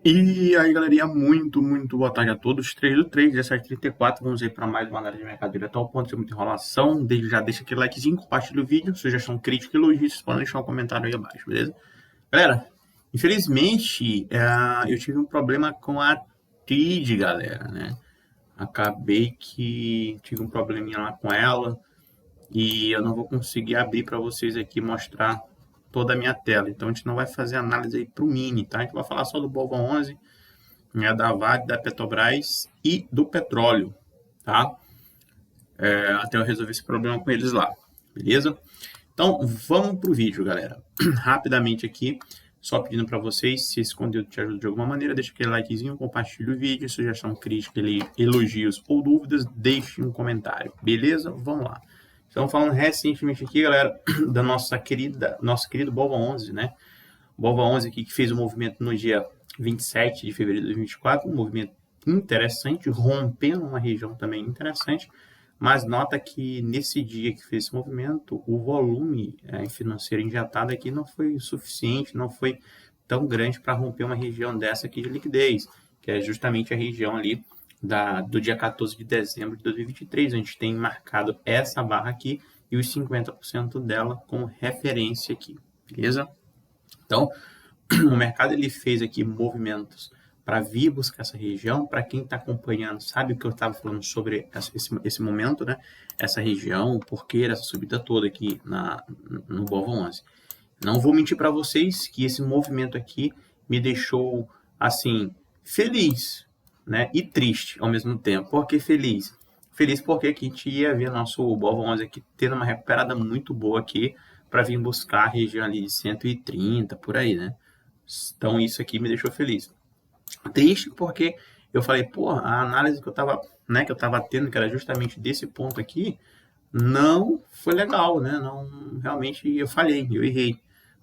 E aí, galerinha, muito boa tarde a todos. 3 do 3, 17h34. Vamos aí para mais uma análise de mercado direto ao ponto, sem muita enrolação. Desde já deixa aquele likezinho, compartilha o vídeo, sugestão, crítica, elogio, vocês podem deixar um comentário aí abaixo, beleza? Galera, infelizmente, eu tive um problema com a TID, galera, né? Acabei que tive um probleminha lá com ela e eu não vou conseguir abrir para vocês aqui mostrar toda a minha tela. Então a gente não vai fazer análise aí para o mini, tá? A gente vai falar só do Bova 11, né, da Vale, da Petrobras e do petróleo, tá? Até eu resolver esse problema com eles lá, beleza? Então vamos pro vídeo, galera. Rapidamente aqui, só pedindo para vocês, se esse conteúdo te ajuda de alguma maneira, deixa aquele likezinho, compartilha o vídeo, sugestão, crítica, elogios ou dúvidas, deixe um comentário, beleza? Vamos lá. Estamos falando recentemente aqui, galera, da nosso querido Bova 11, né? Bova 11 aqui que fez o movimento no dia 27 de fevereiro de 2024, um movimento interessante, rompendo uma região também interessante, mas nota que nesse dia que fez esse movimento, o volume financeiro injetado aqui não foi suficiente, não foi tão grande para romper uma região dessa aqui de liquidez, que é justamente a região ali do dia 14 de dezembro de 2023. A gente tem marcado essa barra aqui e os 50% dela como referência aqui, beleza? Então, o mercado ele fez aqui movimentos para vir buscar essa região. Para quem está acompanhando, sabe o que eu estava falando sobre esse momento, né? Essa região, o porquê dessa subida toda aqui no Bova 11. Não vou mentir para vocês que esse movimento aqui me deixou, assim, feliz, né? E triste ao mesmo tempo. Por que feliz? Feliz porque aqui a gente ia ver nosso Bova 11 aqui tendo uma recuperada muito boa aqui para vir buscar a região ali de 130, por aí, né? Então isso aqui me deixou feliz. Triste porque eu falei, pô, a análise que eu tava tendo, que era justamente desse ponto aqui, não foi legal, né? Não, realmente eu falhei, eu errei,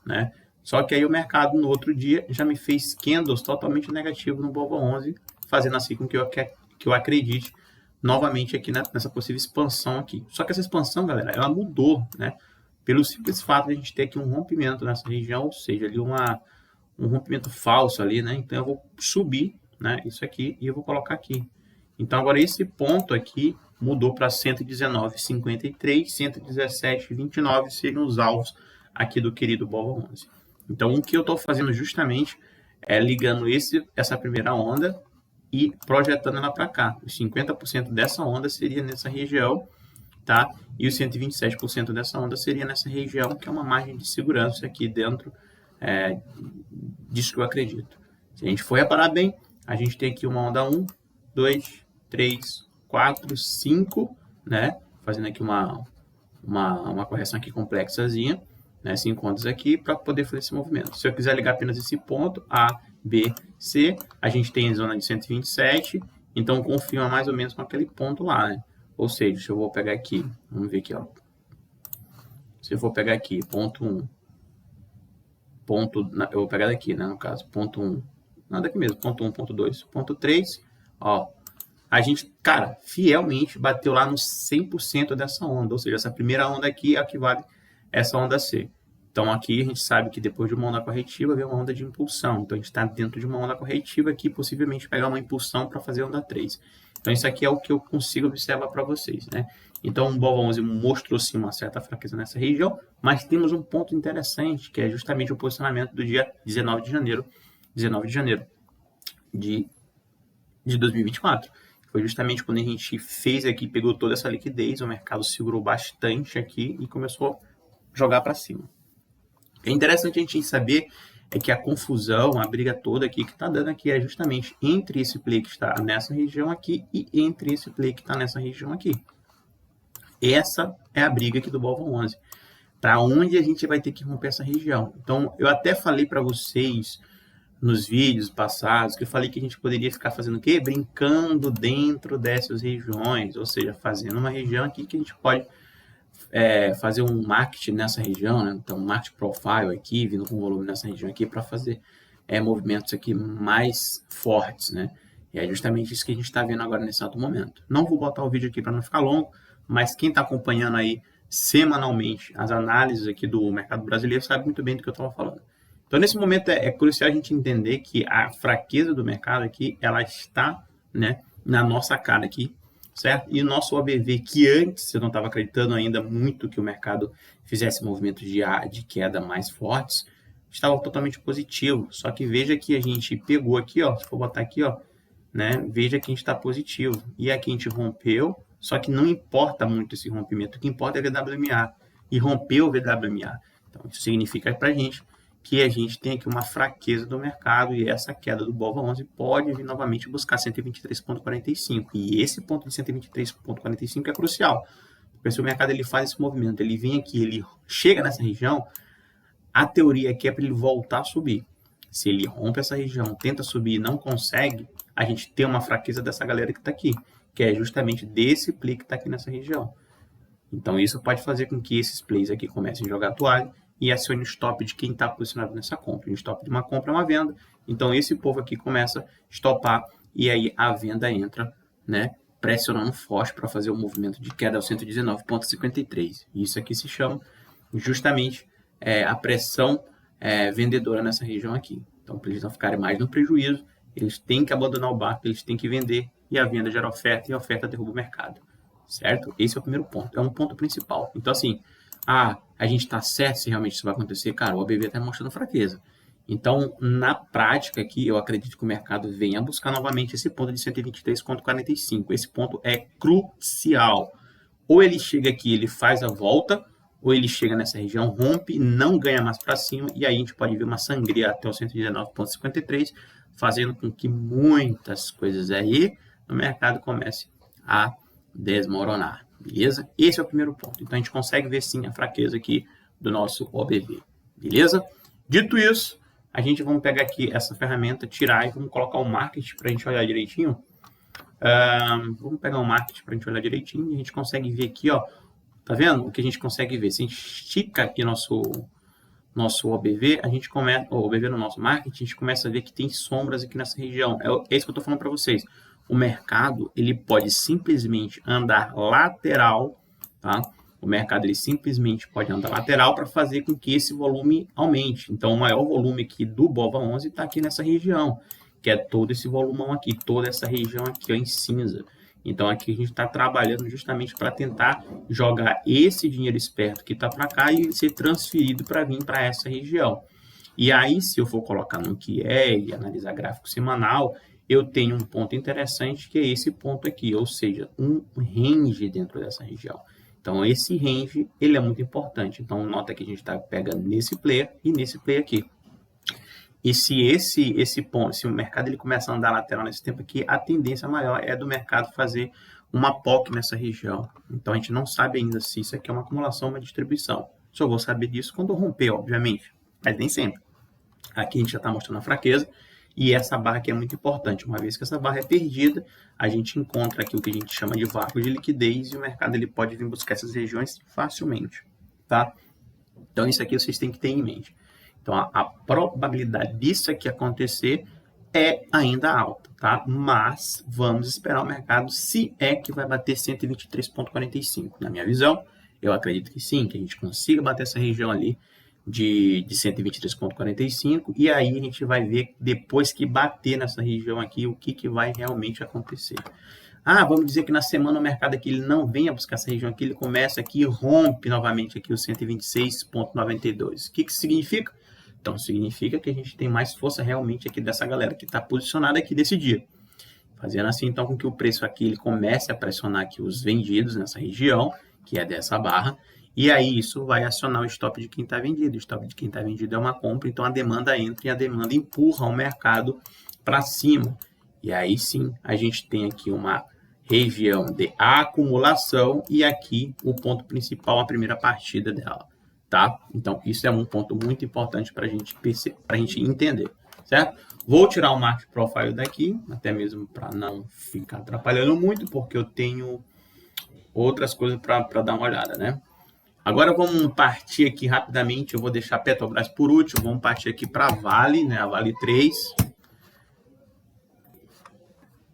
né? Só que aí o mercado no outro dia já me fez candles totalmente negativo no Bova 11, fazendo assim com que eu acredite novamente aqui nessa possível expansão aqui. Só que essa expansão, galera, ela mudou, né? Pelo simples fato de a gente ter aqui um rompimento nessa região, ou seja, ali um rompimento falso ali, né? Então eu vou subir, né, isso aqui e eu vou colocar aqui. Então agora esse ponto aqui mudou para 119,53, 117,29 seriam os alvos aqui do querido Bova 11. Então o que eu estou fazendo justamente é ligando essa primeira onda e projetando ela para cá. Os 50% dessa onda seria nessa região, tá? E os 127% dessa onda seria nessa região, que é uma margem de segurança aqui dentro disso que eu acredito. Se a gente for reparar bem, a gente tem aqui uma onda 1, 2, 3, 4, 5, né? Fazendo aqui uma correção aqui complexazinha, né? 5 ondas aqui para poder fazer esse movimento. Se eu quiser ligar apenas esse ponto, A, B, C, a gente tem a zona de 127, então confirma mais ou menos com aquele ponto lá, né? Ou seja, se eu vou pegar aqui, vamos ver aqui, ó. Se eu for pegar aqui, ponto 1, eu vou pegar daqui, né, no caso, ponto 1, nada aqui mesmo, ponto 1, ponto 2, ponto 3, ó, a gente, cara, fielmente bateu lá no 100% dessa onda, ou seja, essa primeira onda aqui equivale a essa onda C. Então aqui a gente sabe que depois de uma onda corretiva vem uma onda de impulsão, então a gente está dentro de uma onda corretiva aqui, possivelmente pegar uma impulsão para fazer onda 3. Então isso aqui é o que eu consigo observar para vocês, né? Então o Bova 11 mostrou sim uma certa fraqueza nessa região, mas temos um ponto interessante, que é justamente o posicionamento do dia 19 de janeiro de 2024. Foi justamente quando a gente fez aqui, pegou toda essa liquidez, o mercado segurou bastante aqui e começou a jogar para cima. É interessante a gente saber é que a confusão, a briga toda aqui que está dando aqui é justamente entre esse play que está nessa região aqui e entre esse play que está nessa região aqui. Essa é a briga aqui do Bova 11. Para onde a gente vai ter que romper essa região. Então, eu até falei para vocês nos vídeos passados que eu falei que a gente poderia ficar fazendo o quê? Brincando dentro dessas regiões, ou seja, fazendo uma região aqui que a gente pode fazer um marketing nessa região, né? Então, market profile aqui, vindo com volume nessa região aqui para fazer movimentos aqui mais fortes, né? E é justamente isso que a gente está vendo agora nesse exato momento. Não vou botar o vídeo aqui para não ficar longo, mas quem está acompanhando aí semanalmente as análises aqui do mercado brasileiro sabe muito bem do que eu estava falando. Então, nesse momento, é crucial a gente entender que a fraqueza do mercado aqui, ela está, né, na nossa cara aqui, certo? E o nosso OBV, que antes eu não estava acreditando ainda muito que o mercado fizesse movimentos de queda mais fortes, estava totalmente positivo. Só que veja que a gente pegou aqui, ó, se for botar aqui, ó, né, veja que a gente está positivo. E aqui a gente rompeu, só que não importa muito esse rompimento, o que importa é VWMA. E rompeu o VWMA. Então, isso significa para a gente que a gente tem aqui uma fraqueza do mercado e essa queda do BOVA11 pode vir novamente buscar 123,45. E esse ponto de 123,45 é crucial. Porque se o mercado ele faz esse movimento, ele vem aqui, ele chega nessa região, a teoria aqui é para ele voltar a subir. Se ele rompe essa região, tenta subir e não consegue, a gente tem uma fraqueza dessa galera que está aqui, que é justamente desse play que está aqui nessa região. Então, isso pode fazer com que esses plays aqui comecem a jogar a toalha e acione o stop de quem está posicionado nessa compra. O stop de uma compra é uma venda. Então, esse povo aqui começa a stopar e aí a venda entra, né, pressionando forte para fazer o movimento de queda ao 119,53. Isso aqui se chama justamente a pressão vendedora nessa região aqui. Então, para eles não ficarem mais no prejuízo, eles têm que abandonar o barco, eles têm que vender e a venda gera oferta e a oferta derruba o mercado. Certo? Esse é o primeiro ponto. É um ponto principal. Então, assim, a gente está certo se realmente isso vai acontecer. Cara, o OBV está mostrando fraqueza. Então, na prática aqui, eu acredito que o mercado venha buscar novamente esse ponto de 123,45. Esse ponto é crucial. Ou ele chega aqui, ele faz a volta, ou ele chega nessa região, rompe, não ganha mais para cima, e aí a gente pode ver uma sangria até o 119,53, fazendo com que muitas coisas aí no mercado comecem a desmoronar, beleza? Esse é o primeiro ponto. Então, a gente consegue ver, sim, a fraqueza aqui do nosso OBV, beleza? Dito isso, a gente vamos pegar aqui essa ferramenta, tirar e vamos colocar o market para a gente olhar direitinho. Vamos pegar o market para a gente olhar direitinho e a gente consegue ver aqui, ó, tá vendo? O que a gente consegue ver? Se a gente estica aqui nosso OBV, a gente começa, o OBV no nosso market, a gente começa a ver que tem sombras aqui nessa região. É isso que eu estou falando para vocês. O mercado, ele pode simplesmente andar lateral, tá? O mercado, ele simplesmente pode andar lateral para fazer com que esse volume aumente. Então, o maior volume aqui do BOVA11 está aqui nessa região, que é todo esse volumão aqui, toda essa região aqui, ó, em cinza. Então, aqui a gente está trabalhando justamente para tentar jogar esse dinheiro esperto que está para cá e ser transferido para vir para essa região. E aí, se eu for colocar no que é e analisar gráfico semanal, eu tenho um ponto interessante que é esse ponto aqui, ou seja, um range dentro dessa região. Então, esse range, ele é muito importante. Então, nota que a gente está pegando nesse player e nesse player aqui. E se esse ponto, se o mercado ele começa a andar lateral nesse tempo aqui, a tendência maior é do mercado fazer uma POC nessa região. Então, a gente não sabe ainda se isso aqui é uma acumulação ou uma distribuição. Só vou saber disso quando romper, obviamente, mas nem sempre. Aqui a gente já está mostrando a fraqueza. E essa barra aqui é muito importante. Uma vez que essa barra é perdida, a gente encontra aqui o que a gente chama de vácuo de liquidez e o mercado ele pode vir buscar essas regiões facilmente, tá? Então, isso aqui vocês têm que ter em mente. Então, a probabilidade disso aqui acontecer é ainda alta, tá? Mas vamos esperar o mercado se é que vai bater 123,45. Na minha visão, eu acredito que sim, que a gente consiga bater essa região ali de 123,45 e aí a gente vai ver depois que bater nessa região aqui o que vai realmente acontecer. Vamos dizer que na semana o mercado aqui ele não venha buscar essa região aqui, ele começa aqui e rompe novamente aqui o 126,92. O que significa? Então significa que a gente tem mais força realmente aqui dessa galera que está posicionada aqui desse dia. Fazendo assim então com que o preço aqui ele comece a pressionar aqui os vendidos nessa região, que é dessa barra, e aí isso vai acionar o stop de quem está vendido. O stop de quem está vendido é uma compra, então a demanda entra e a demanda empurra o mercado para cima. E aí sim a gente tem aqui uma região de acumulação e aqui o ponto principal, a primeira partida dela, tá? Então isso é um ponto muito importante para a gente entender, certo? Vou tirar o Market Profile daqui, até mesmo para não ficar atrapalhando muito, porque eu tenho outras coisas para dar uma olhada, né? Agora vamos partir aqui rapidamente, eu vou deixar a Petrobras por último, vamos partir aqui para a Vale, né, a Vale 3.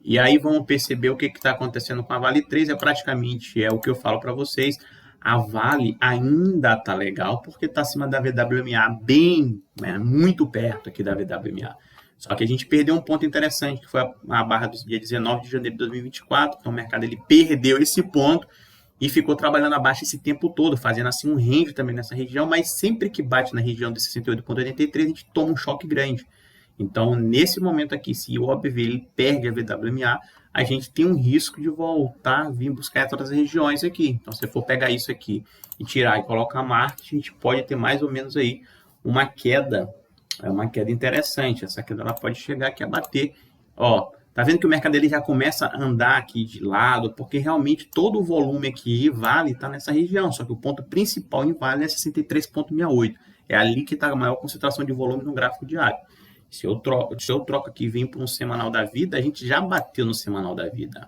E aí vamos perceber o que está acontecendo com a Vale 3, praticamente o que eu falo para vocês. A Vale ainda tá legal porque tá acima da VWMA bem, né, muito perto aqui da VWMA. Só que a gente perdeu um ponto interessante, que foi a barra do dia 19 de janeiro de 2024. Então o mercado ele perdeu esse ponto e ficou trabalhando abaixo esse tempo todo, fazendo assim um range também nessa região, mas sempre que bate na região de 68,83, a gente toma um choque grande. Então, nesse momento aqui, se o OBV ele perde a VWMA, a gente tem um risco de voltar a vir buscar outras regiões aqui. Então, se for pegar isso aqui e tirar e colocar a marca, a gente pode ter mais ou menos aí uma queda interessante. Essa queda ela pode chegar aqui a bater. Ó, tá vendo que o mercado ele já começa a andar aqui de lado, porque realmente todo o volume aqui Vale está nessa região, só que o ponto principal em Vale é 63,68. É ali que está a maior concentração de volume no gráfico diário. Se eu troco aqui e venho para um semanal da vida, a gente já bateu no semanal da vida,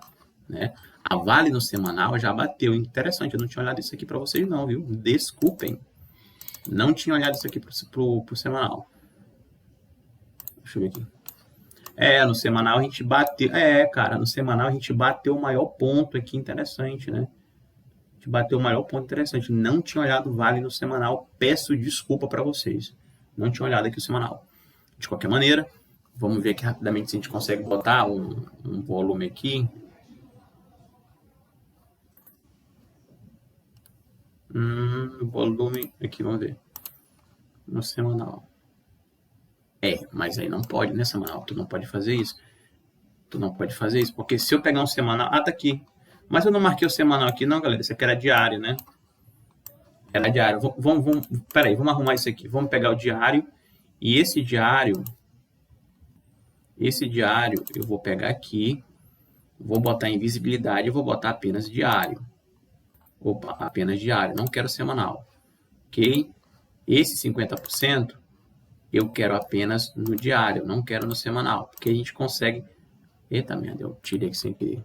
né? A Vale no semanal já bateu. Interessante, eu não tinha olhado isso aqui para vocês não, viu? Desculpem. Não tinha olhado isso aqui para o semanal. Deixa eu ver aqui. No semanal a gente bateu. Cara, no semanal a gente bateu o maior ponto aqui, interessante, né? A gente bateu o maior ponto interessante. Não tinha olhado o Vale no semanal. Peço desculpa para vocês. Não tinha olhado aqui o semanal. De qualquer maneira, vamos ver aqui rapidamente se a gente consegue botar um volume aqui. Volume aqui, vamos ver. No semanal. Mas aí não pode, né, semanal? Tu não pode fazer isso. Tu não pode fazer isso, porque se eu pegar um semanal... tá aqui. Mas eu não marquei o semanal aqui, não, galera. Isso aqui era diário, né? Era diário. Peraí, vamos arrumar isso aqui. Vamos pegar o diário. E esse diário eu vou pegar aqui, vou botar em visibilidade e vou botar apenas diário. Opa, apenas diário, não quero semanal. Ok? Esse 50% eu quero apenas no diário, não quero no semanal. Porque a gente consegue... Eita merda, eu tirei aqui sem querer.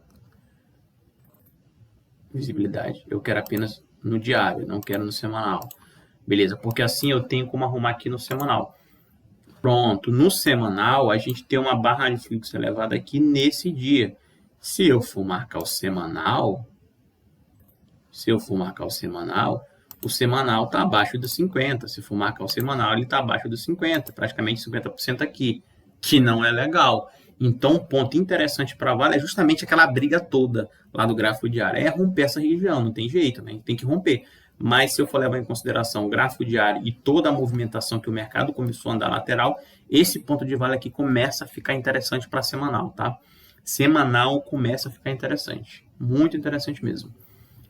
Visibilidade. Eu quero apenas no diário, não quero no semanal. Beleza, porque assim eu tenho como arrumar aqui no semanal. Pronto, no semanal a gente tem uma barra de fluxo elevada aqui nesse dia. Se eu for marcar o semanal, o semanal está abaixo dos 50. Se for marcar o semanal, ele está abaixo dos 50, praticamente 50% aqui, que não é legal. Então, um ponto interessante para a Vale é justamente aquela briga toda lá do gráfico diário. É romper essa região, não tem jeito, né? Tem que romper. Mas se eu for levar em consideração o gráfico diário e toda a movimentação que o mercado começou a andar lateral, esse ponto de Vale aqui começa a ficar interessante para semanal, tá? Semanal começa a ficar interessante. Muito interessante mesmo.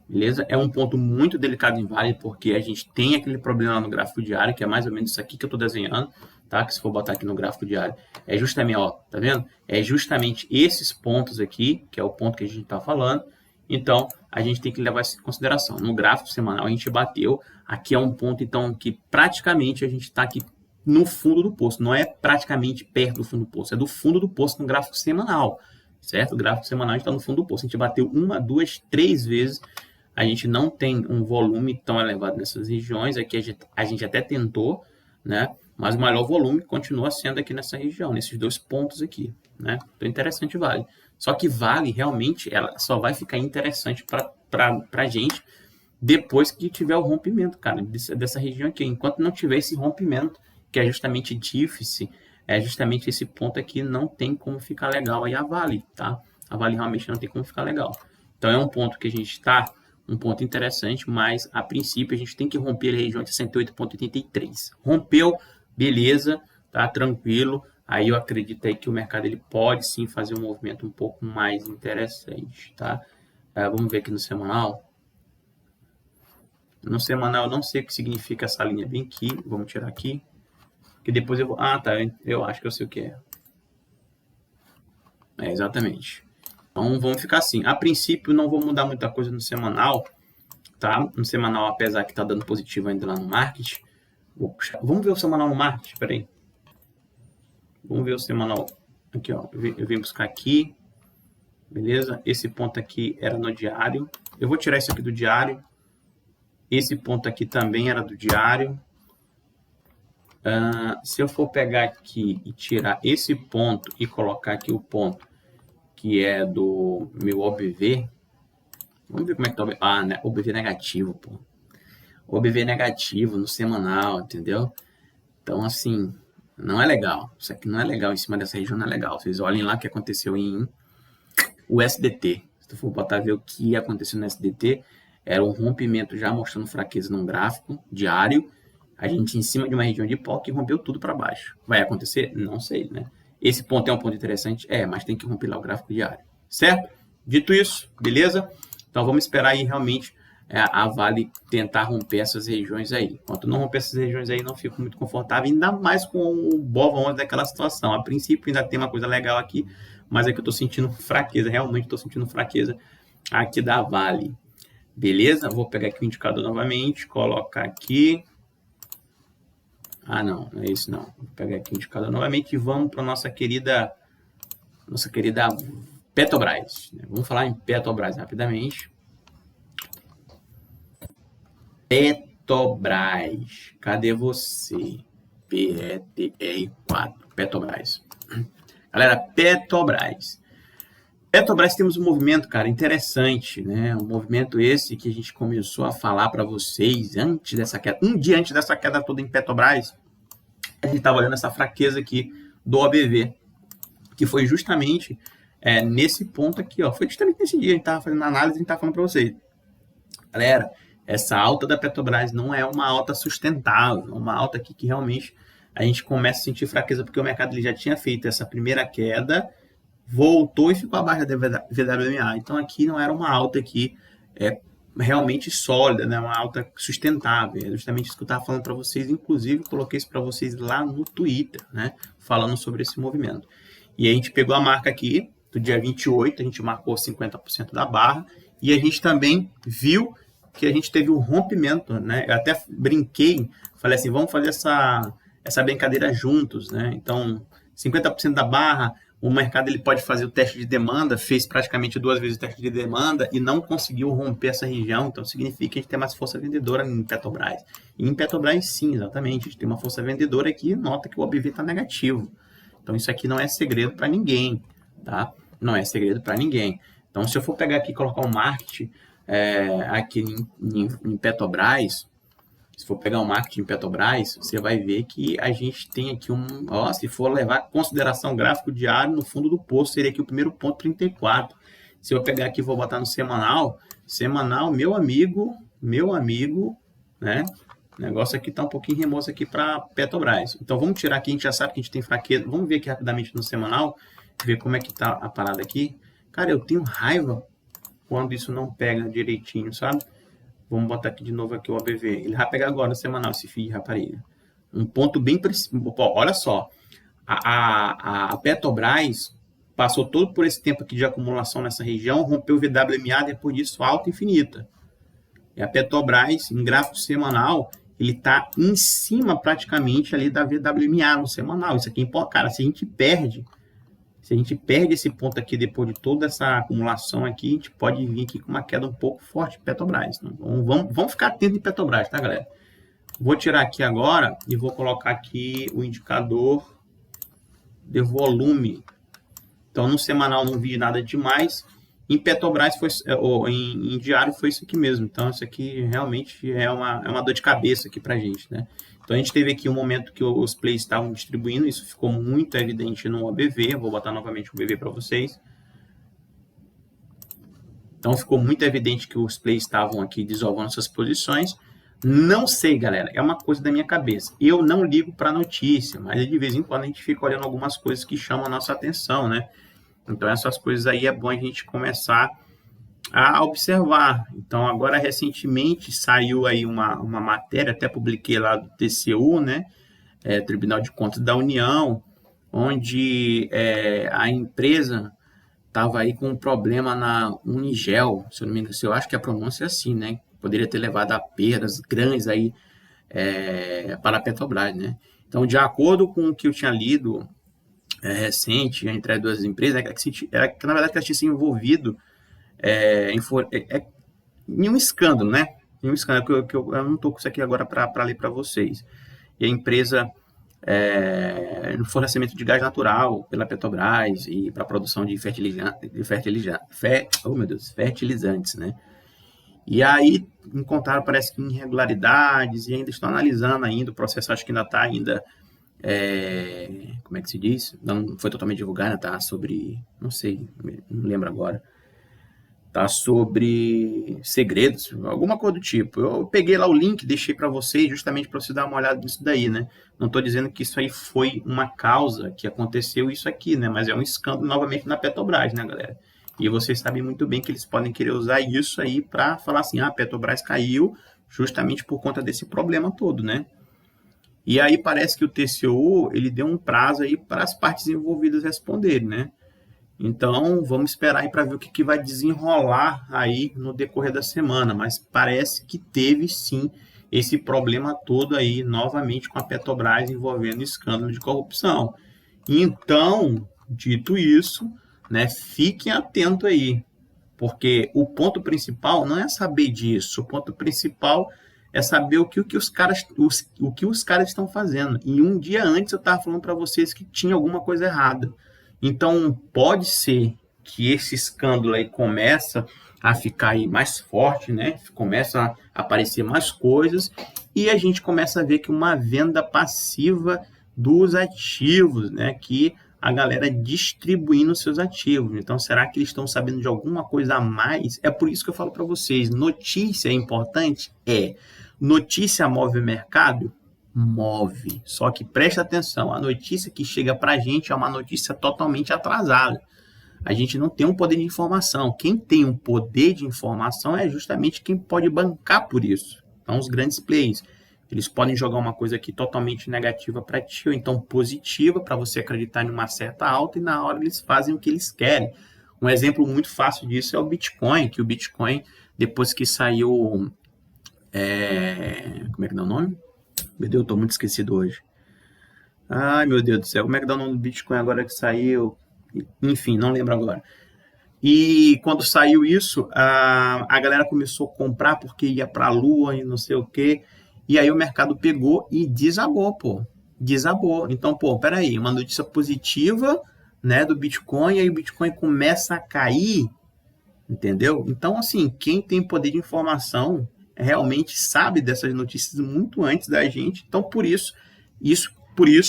Beleza? É um ponto muito delicado em Vale, porque a gente tem aquele problema no gráfico diário, que é mais ou menos isso aqui que eu estou desenhando, tá? Que se for botar aqui no gráfico diário, é justamente, ó, tá vendo? É justamente esses pontos aqui, que é o ponto que a gente está falando. Então, a gente tem que levar isso em consideração. No gráfico semanal, a gente bateu. Aqui é um ponto, então, que praticamente a gente está aqui no fundo do poço. Não é praticamente perto do fundo do poço, é do fundo do poço no gráfico semanal, certo? O gráfico semanal a gente está no fundo do poço. A gente bateu 1, 2, 3 vezes. A gente não tem um volume tão elevado nessas regiões. Aqui a gente até tentou, né? Mas o maior volume continua sendo aqui nessa região, nesses 2 pontos aqui, né? Então, interessante Vale. Só que Vale, realmente, ela só vai ficar interessante para a gente depois que tiver o rompimento, cara, dessa região aqui. Enquanto não tiver esse rompimento, que é justamente difícil, é justamente esse ponto aqui, não tem como ficar legal aí a Vale, tá? A Vale realmente não tem como ficar legal. Então, é um ponto que a gente está, um ponto interessante, mas a princípio a gente tem que romper a região de 68,83. Rompeu, beleza, tá tranquilo. Aí eu acredito aí que o mercado ele pode sim fazer um movimento um pouco mais interessante, tá? Vamos ver aqui no semanal. No semanal eu não sei o que significa essa linha bem aqui. Vamos tirar aqui. Que depois eu vou... tá. Eu acho que eu sei o que é. Exatamente. Então vamos ficar assim. A princípio não vou mudar muita coisa no semanal, tá? No semanal, apesar que tá dando positivo ainda lá no market. Vamos ver o semanal no market, peraí. Vamos ver o semanal. Aqui, ó. Eu vim buscar aqui. Beleza? Esse ponto aqui era no diário. Eu vou tirar isso aqui do diário. Esse ponto aqui também era do diário. Se eu for pegar aqui e tirar esse ponto e colocar aqui o ponto que é do meu OBV, Vamos ver como é que tá o BV. Ah, né? O BV negativo, pô. O BV negativo no semanal, entendeu? Então, assim, não é legal. Isso aqui não é legal em cima dessa região, não é legal. Vocês olhem lá o que aconteceu em o SDT. Se tu for botar ver o que aconteceu no SDT, era um rompimento já mostrando fraqueza num gráfico diário. A gente em cima de uma região de pó que rompeu tudo para baixo. Vai acontecer? Não sei, né? Esse ponto é um ponto interessante? É, mas tem que romper lá o gráfico diário. Certo? Dito isso, beleza? Então vamos esperar aí realmente a Vale tentar romper essas regiões aí. Enquanto não romper essas regiões aí, não fico muito confortável, ainda mais com o BOVA 11 daquela situação. A princípio ainda tem uma coisa legal aqui, mas é que eu estou sentindo fraqueza, realmente estou sentindo fraqueza aqui da Vale. Beleza? Vou pegar aqui o indicador novamente, colocar aqui. Ah, não, não é isso não. Vou pegar aqui o indicador novamente e vamos para nossa querida Petrobras. Vamos falar em Petrobras rapidamente. Petrobras, cadê você? PETR4, Petrobras. Galera, Petrobras. Petrobras temos um movimento, cara, interessante, né? Um movimento esse que a gente começou a falar para vocês antes dessa queda, um dia antes dessa queda toda em Petrobras, a gente estava olhando essa fraqueza aqui do OBV, que foi justamente nesse ponto aqui, ó. Foi justamente nesse dia, a gente estava fazendo análise e a gente estava falando para vocês. Galera, essa alta da Petrobras não é uma alta sustentável, é uma alta aqui que realmente a gente começa a sentir fraqueza, porque o mercado ele já tinha feito essa primeira queda, voltou e ficou abaixo da VWMA. Então aqui não era uma alta aqui realmente sólida, né? Uma alta sustentável. É justamente isso que eu estava falando para vocês, inclusive coloquei isso para vocês lá no Twitter, né? Falando sobre esse movimento. E a gente pegou a marca aqui do dia 28, a gente marcou 50% da barra, e a gente também viu que a gente teve um rompimento, né? Eu até brinquei, falei assim, vamos fazer essa brincadeira juntos, né? Então, 50% da barra, o mercado ele pode fazer o teste de demanda, fez praticamente 2 vezes o teste de demanda e não conseguiu romper essa região, então significa que a gente tem mais força vendedora em Petrobras. E em Petrobras, sim, exatamente, a gente tem uma força vendedora aqui, nota que o OBV está negativo. Então, isso aqui não é segredo para ninguém, tá? Não é segredo para ninguém. Então, se eu for pegar aqui e colocar um market aqui em Petrobras, se for pegar o marketing em Petrobras, você vai ver que a gente tem aqui se for levar em consideração o gráfico diário, no fundo do poço, seria aqui o primeiro ponto 34. Se eu pegar aqui e vou botar no semanal, meu amigo, né? O negócio aqui tá um pouquinho remoço aqui para Petrobras. Então vamos tirar aqui, a gente já sabe que a gente tem fraqueza. Vamos ver aqui rapidamente no semanal, ver como é que tá a parada aqui. Cara, eu tenho raiva quando isso não pega direitinho, sabe? Vamos botar aqui de novo aqui o OBV. Ele vai pegar agora no semanal, esse fio de rapariga. Um ponto bem preciso. Olha só. A Petrobras passou todo por esse tempo aqui de acumulação nessa região, rompeu o VWMA, depois disso alta infinita. E a Petrobras, em gráfico semanal, ele está em cima praticamente ali da VWMA no semanal. Isso aqui é importante. Cara, se a gente perde esse ponto aqui depois de toda essa acumulação aqui, a gente pode vir aqui com uma queda um pouco forte de Petrobras. Então, vamos ficar atento em Petrobras, tá, galera? Vou tirar aqui agora e vou colocar aqui o indicador de volume. Então, no semanal não vi nada demais. Em Petrobras, em diário, foi isso aqui mesmo. Então, isso aqui realmente é uma dor de cabeça aqui pra gente, né? Então, a gente teve aqui um momento que os plays estavam distribuindo, isso ficou muito evidente no OBV. Vou botar novamente o OBV para vocês. Então, ficou muito evidente que os plays estavam aqui desovando suas posições. Não sei, galera, é uma coisa da minha cabeça. Eu não ligo para notícia, mas de vez em quando a gente fica olhando algumas coisas que chamam a nossa atenção, né? Então, essas coisas aí é bom a gente começar a observar. Então, agora recentemente saiu aí uma matéria, até publiquei lá do TCU, né? Tribunal de Contas da União, onde a empresa estava aí com um problema na Unigel, se eu não me engano, eu acho que a pronúncia é assim, né? Poderia ter levado a perdas grandes aí para a Petrobras, né? Então, de acordo com o que eu tinha lido recente entre as duas empresas, era que na verdade elas tinham se envolvido em um escândalo, né? Em um escândalo que eu não estou com isso aqui agora para ler para vocês. E a empresa no fornecimento de gás natural pela Petrobras e para a produção de fertilizantes, né? E aí encontraram, parece que irregularidades, e ainda estão analisando ainda, o processo acho que ainda está ainda, como é que se diz? Não foi totalmente divulgado, tá sobre, não sei, não lembro agora, tá sobre segredos, alguma coisa do tipo. Eu peguei lá o link, deixei para vocês, justamente para você dar uma olhada nisso daí, né? Não estou dizendo que isso aí foi uma causa que aconteceu isso aqui, né? Mas é um escândalo novamente na Petrobras, né, galera? E vocês sabem muito bem que eles podem querer usar isso aí para falar assim, ah, a Petrobras caiu justamente por conta desse problema todo, né? E aí parece que o TCU, ele deu um prazo aí para as partes envolvidas responderem, né? Então, vamos esperar aí para ver o que vai desenrolar aí no decorrer da semana, mas parece que teve sim esse problema todo aí novamente com a Petrobras envolvendo escândalo de corrupção. Então, dito isso, né, fiquem atentos aí, porque o ponto principal não é saber disso, o ponto principal é saber o que os caras estão fazendo. E um dia antes eu estava falando para vocês que tinha alguma coisa errada. Então pode ser que esse escândalo aí começa a ficar aí mais forte, né? Começa a aparecer mais coisas e a gente começa a ver que uma venda passiva dos ativos, né? Que a galera distribuindo seus ativos. Então, será que eles estão sabendo de alguma coisa a mais? É por isso que eu falo para vocês, notícia é importante? É. Notícia move o mercado? Move. Só que presta atenção, a notícia que chega para a gente é uma notícia totalmente atrasada. A gente não tem um poder de informação. Quem tem um poder de informação é justamente quem pode bancar por isso. Então, os grandes players. Eles podem jogar uma coisa aqui totalmente negativa para ti, ou então positiva, para você acreditar em uma certa alta, e na hora eles fazem o que eles querem. Um exemplo muito fácil disso é o Bitcoin, que o Bitcoin, depois que saiu... como é que dá o nome? Meu Deus, eu tô muito esquecido hoje. Ai, meu Deus do céu, como é que dá o nome do Bitcoin agora que saiu? Enfim, não lembro agora. E quando saiu isso, a galera começou a comprar porque ia para a lua e não sei o quê. E aí o mercado pegou e desabou, pô. Desabou. Então, pô, peraí, uma notícia positiva, né, do Bitcoin, e aí o Bitcoin começa a cair, entendeu? Então, assim, quem tem poder de informação realmente sabe dessas notícias muito antes da gente. Então, por isso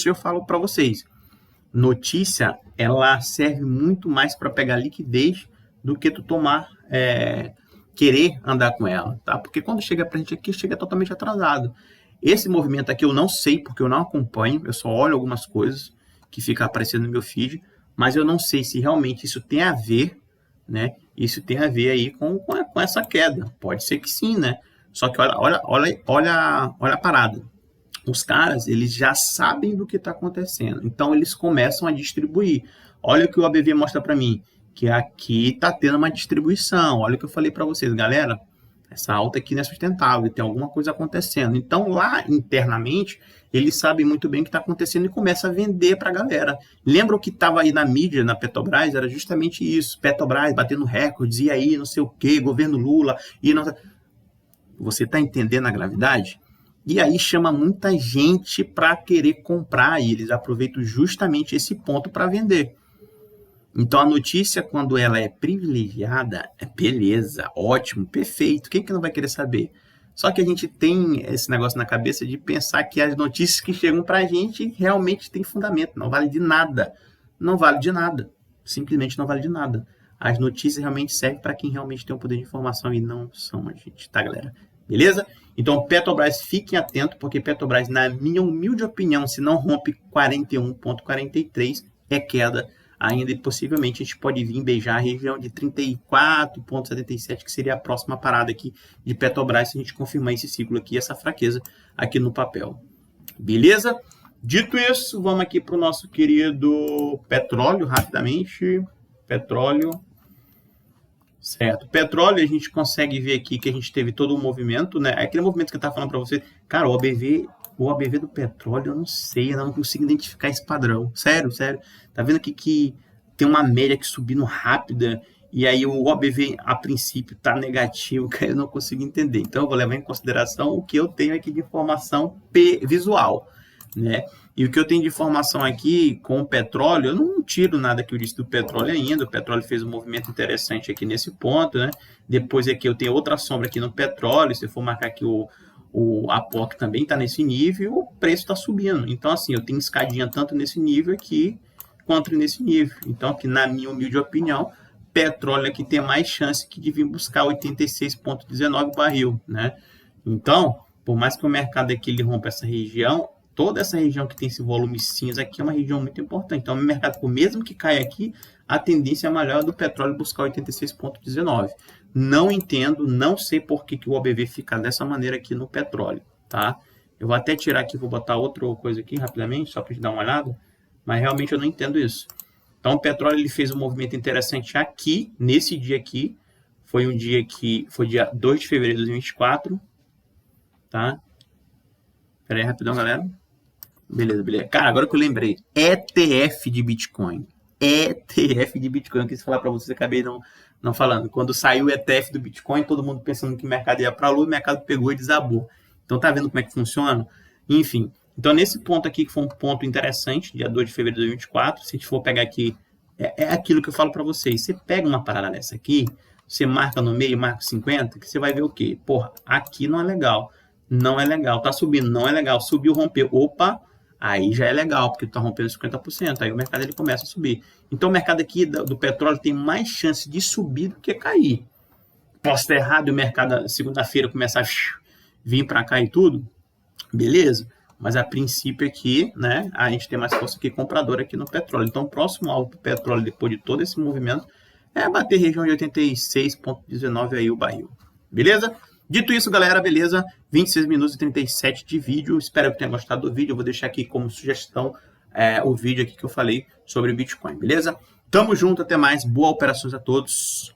eu falo para vocês, notícia, ela serve muito mais para pegar liquidez do que tu tomar, querer andar com ela, tá? Porque quando chega pra gente aqui, chega totalmente atrasado. Esse movimento aqui eu não sei, porque eu não acompanho, eu só olho algumas coisas que ficam aparecendo no meu feed, mas eu não sei se realmente isso tem a ver, né? Isso tem a ver aí com essa queda. Pode ser que sim, né? Só que olha a parada. Os caras, eles já sabem do que está acontecendo. Então, eles começam a distribuir. Olha o que o ABV mostra para mim, que aqui está tendo uma distribuição. Olha o que eu falei para vocês, galera. Essa alta aqui não é sustentável, tem alguma coisa acontecendo. Então, lá internamente, eles sabem muito bem o que está acontecendo e começam a vender para a galera. Lembra o que estava aí na mídia, na Petrobras? Era justamente isso. Petrobras batendo recordes, e aí, não sei o quê, governo Lula. E não... Você está entendendo a gravidade? E aí chama muita gente para querer comprar e eles aproveitam justamente esse ponto para vender. Então a notícia, quando ela é privilegiada, é beleza, ótimo, perfeito. Quem que não vai querer saber? Só que a gente tem esse negócio na cabeça de pensar que as notícias que chegam para a gente realmente têm fundamento, não vale de nada. Não vale de nada. Simplesmente não vale de nada. As notícias realmente servem para quem realmente tem o poder de informação e não são a gente, tá, galera? Beleza? Então, Petrobras, fiquem atentos, porque Petrobras, na minha humilde opinião, se não rompe 41,43, é queda ainda e possivelmente a gente pode vir beijar a região de 34,77, que seria a próxima parada aqui de Petrobras, se a gente confirmar esse ciclo aqui, essa fraqueza aqui no papel. Beleza? Dito isso, vamos aqui para o nosso querido petróleo, rapidamente. Petróleo. Certo. Petróleo, a gente consegue ver aqui que a gente teve todo o movimento, né? Aquele movimento que eu estava falando para você, cara, o ABV do petróleo, eu não sei, eu não consigo identificar esse padrão. Sério. Tá vendo aqui que tem uma média que subindo rápida e aí o ABV, a princípio, tá negativo, que eu não consigo entender. Então, eu vou levar em consideração o que eu tenho aqui de informação visual. né? E o que eu tenho de informação aqui com o petróleo, eu não tiro nada que eu disse do petróleo ainda, o petróleo fez um movimento interessante aqui nesse ponto, né? Depois aqui eu tenho outra sombra aqui no petróleo, se eu for marcar aqui o APOC também está nesse nível, o preço está subindo. Então, assim, eu tenho escadinha tanto nesse nível aqui, quanto nesse nível. Então, aqui, na minha humilde opinião, petróleo aqui tem mais chance que de vir buscar 86,19 barril, né? Então, por mais que o mercado aqui ele rompa essa região, toda essa região que tem esse volume cinza aqui é uma região muito importante. Então, o mercado, mesmo que caia aqui, a tendência é maior do petróleo buscar 86,19. Não entendo, não sei por que o OBV fica dessa maneira aqui no petróleo, tá? Eu vou até tirar aqui, vou botar outra coisa aqui rapidamente, só para gente dar uma olhada, mas realmente eu não entendo isso. Então, o petróleo ele fez um movimento interessante aqui, nesse dia aqui, foi um dia que foi dia 2 de fevereiro de 2024, tá? Pera aí, rapidão, galera. Beleza, beleza. Cara, agora que eu lembrei, ETF de Bitcoin. ETF de Bitcoin, eu quis falar para vocês, acabei não falando. Quando saiu o ETF do Bitcoin, todo mundo pensando que o mercado ia para a lua, o mercado pegou e desabou. Então, tá vendo como é que funciona? Enfim, então nesse ponto aqui, que foi um ponto interessante, dia 2 de fevereiro de 2024, se a gente for pegar aqui, é aquilo que eu falo para vocês, você pega uma parada dessa aqui, você marca no meio, marca 50, que você vai ver o quê? Porra, aqui não é legal. Não é legal. Tá subindo, não é legal. Subiu, rompeu. Opa, aí já é legal, porque tá rompendo 50%. Aí o mercado ele começa a subir. Então o mercado aqui do petróleo tem mais chance de subir do que cair. Posso estar errado e o mercado segunda-feira começar a vir para cá e tudo? Beleza. Mas a princípio aqui, né, a gente tem mais força que comprador aqui no petróleo. Então o próximo alvo do petróleo, depois de todo esse movimento, é bater região de 86,19 aí o barril. Beleza? Dito isso, galera, beleza? 26 minutos e 37 de vídeo. Espero que tenha gostado do vídeo. Eu vou deixar aqui como sugestão o vídeo aqui que eu falei sobre o Bitcoin, beleza? Tamo junto, até mais. Boas operações a todos.